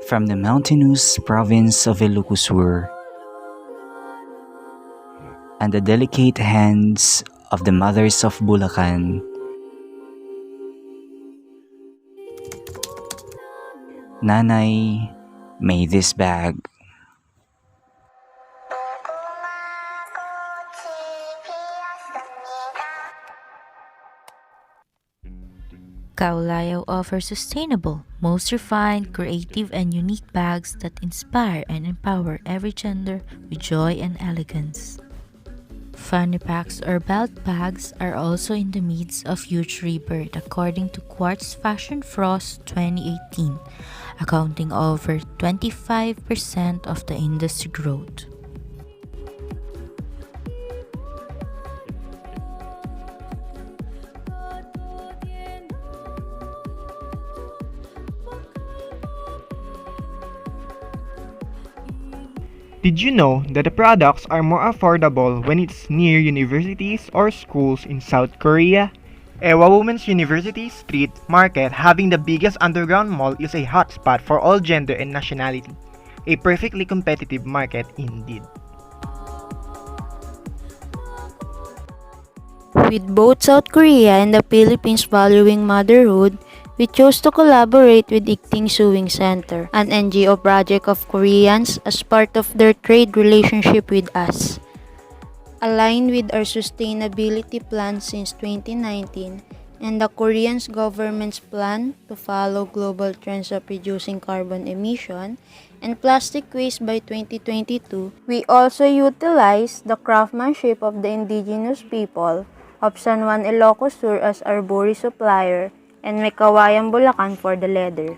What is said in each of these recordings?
From the mountainous province of Ilocosur and the delicate hands of the mothers of Bulacan, Nanay, may this bag. Kaulayaw offers sustainable, most refined, creative, and unique bags that inspire and empower every gender with joy and elegance. Fanny packs or belt bags are also in the midst of huge rebirth according to Quartz Fashion Frost 2018, accounting over 25% of the industry growth. Did you know that the products are more affordable when it's near universities or schools in South Korea? Ewa Women's University Street Market, having the biggest underground mall, is a hotspot for all gender and nationality. A perfectly competitive market indeed. With both South Korea and the Philippines valuing motherhood, we chose to collaborate with Ikting Sewing Center, an NGO project of Koreans as part of their trade relationship with us. Aligned with our sustainability plan since 2019 and the Korean government's plan to follow global trends of reducing carbon emission and plastic waste by 2022, we also utilize the craftsmanship of the indigenous people of San Juan Ilocos Sur as our buri supplier and may Kaulayaw Bulacan for the leather.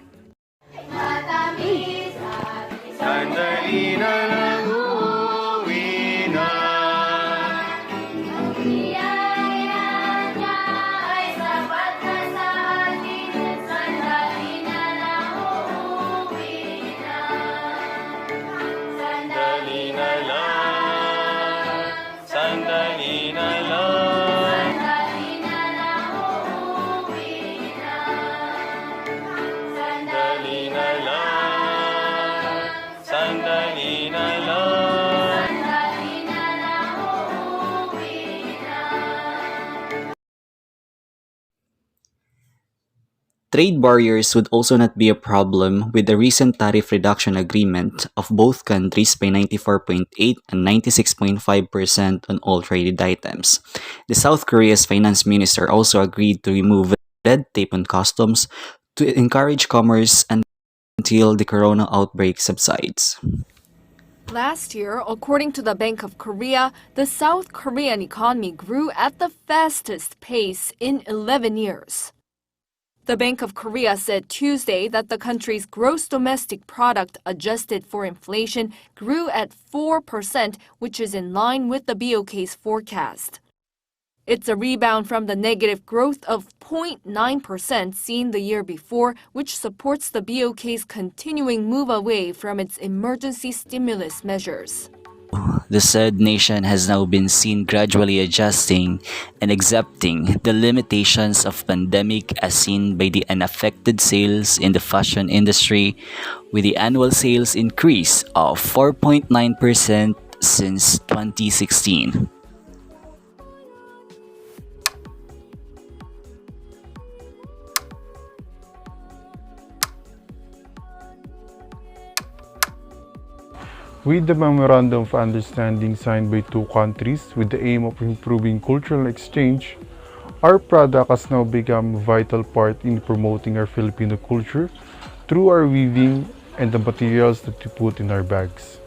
Trade barriers would also not be a problem with the recent tariff reduction agreement of both countries by 94.8 and 96.5% on all traded items. The South Korea's finance minister also agreed to remove red tape on customs to encourage commerce until the corona outbreak subsides. Last year, according to the Bank of Korea, the South Korean economy grew at the fastest pace in 11 years. The Bank of Korea said Tuesday that the country's gross domestic product adjusted for inflation grew at 4%, which is in line with the BOK's forecast. It's a rebound from the negative growth of 0.9% seen the year before, which supports the BOK's continuing move away from its emergency stimulus measures. The said nation has now been seen gradually adjusting and accepting the limitations of pandemic as seen by the unaffected sales in the fashion industry, with the annual sales increase of 4.9% since 2016. With the Memorandum of Understanding signed by two countries with the aim of improving cultural exchange, our product has now become a vital part in promoting our Filipino culture through our weaving and the materials that we put in our bags.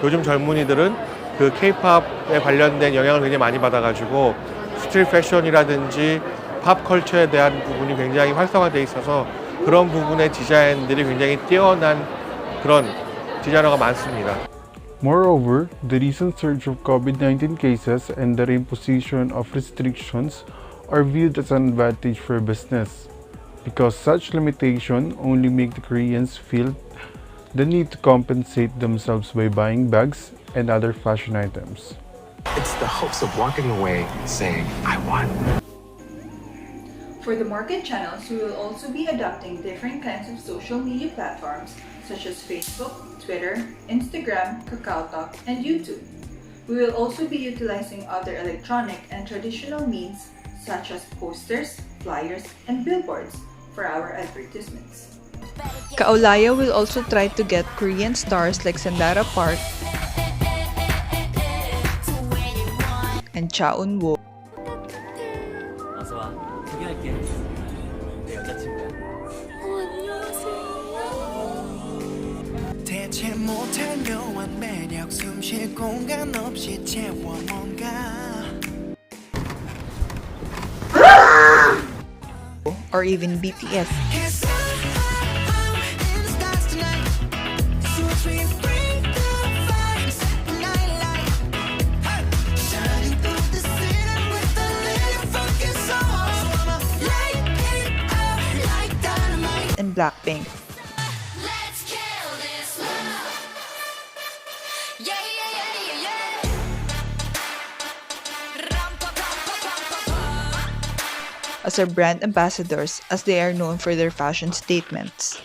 요즘 젊은이들은 그 K-팝에 관련된 영향을 굉장히 많이 받아가지고 스트릿 패션이라든지 팝 컬처에 대한 부분이 굉장히 활성화되어 있어서 그런 부분의 디자인들이 굉장히 뛰어난 그런 디자이너가 많습니다. Moreover, the recent surge of COVID-19 cases and the imposition of restrictions are viewed as an advantage for business, because such limitation only make the Koreans feel the need to compensate themselves by buying bags and other fashion items. It's the hopes of walking away saying, I won. For the market channels, we will also be adopting different kinds of social media platforms such as Facebook, Twitter, Instagram, KakaoTalk, and YouTube. We will also be utilizing other electronic and traditional means such as posters, flyers, and billboards for our advertisements. Kaulayaw will also try to get Korean stars like Sandara Park and Cha Eun-woo. 어서 와. 소개할게. 내 여자친구야. 대체 못할 묘한 매력 숨쉴 공간 없이 채워 뭔가 Or even BTS. And Blackpink. As our brand ambassadors, as they are known for their fashion statements.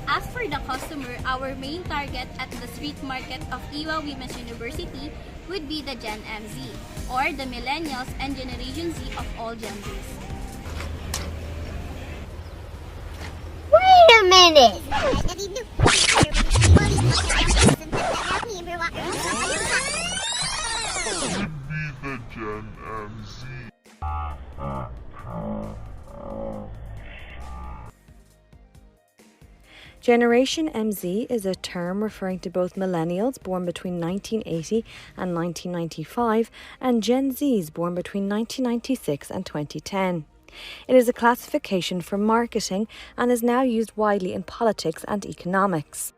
As for the customer, our main target at the street market of Iwa Women's University would be the Gen MZ, or the millennials and Generation Z of all genders. Wait a minute! Generation MZ is a term referring to both millennials born between 1980 and 1995 and Gen Zs born between 1996 and 2010. It is a classification for marketing and is now used widely in politics and economics.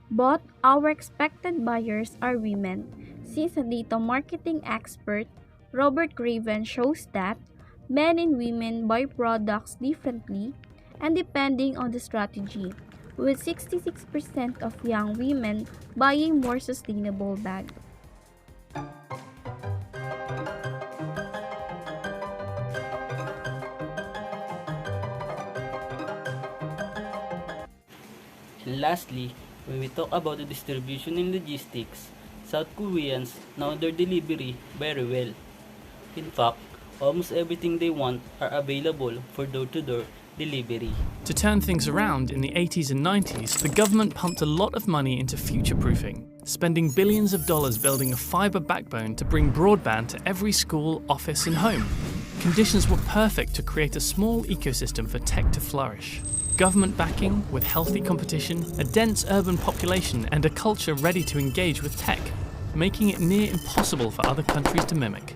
But our expected buyers are women, since a data marketing expert, Robert Craven, shows that men and women buy products differently and depending on the strategy, with 66% of young women buying more sustainable bags. And lastly, when we talk about the distribution and logistics, South Koreans know their delivery very well. In fact, almost everything they want are available for door-to-door delivery. To turn things around in the 80s and 90s, the government pumped a lot of money into future-proofing, spending billions of dollars building a fibre backbone to bring broadband to every school, office and home. Conditions were perfect to create a small ecosystem for tech to flourish. Government backing, with healthy competition, a dense urban population and a culture ready to engage with tech, making it near impossible for other countries to mimic.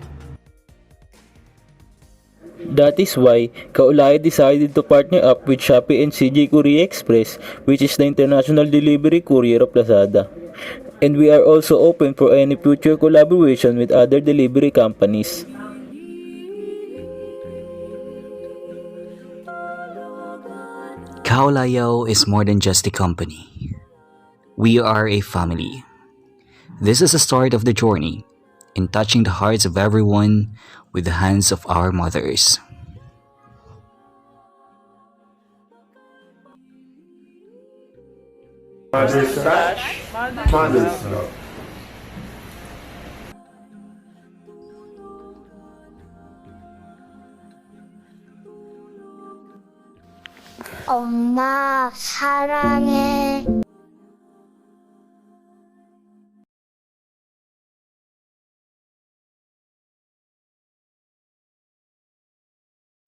That is why Kaulayaw decided to partner up with Shopee and CJ Courier Express, which is the international delivery courier of Lazada. And we are also open for any future collaboration with other delivery companies. Kaulayaw is more than just a company. We are a family. This is the start of the journey in touching the hearts of everyone with the hands of our mothers. Mother's touch, mother's love. 엄마, 사랑해.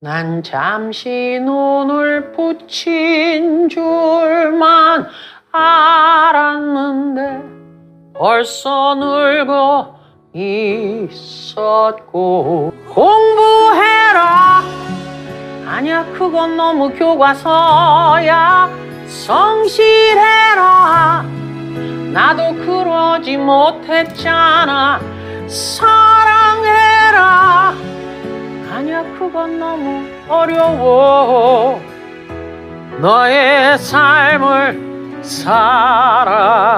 난 잠시 눈을 붙인 줄만 알았는데 벌써 늙어 있었고 공부해라 아니야 그건 너무 교과서야 성실해라 나도 그러지 못했잖아 사랑해라 아니야 그건 너무 어려워 너의 삶을 살아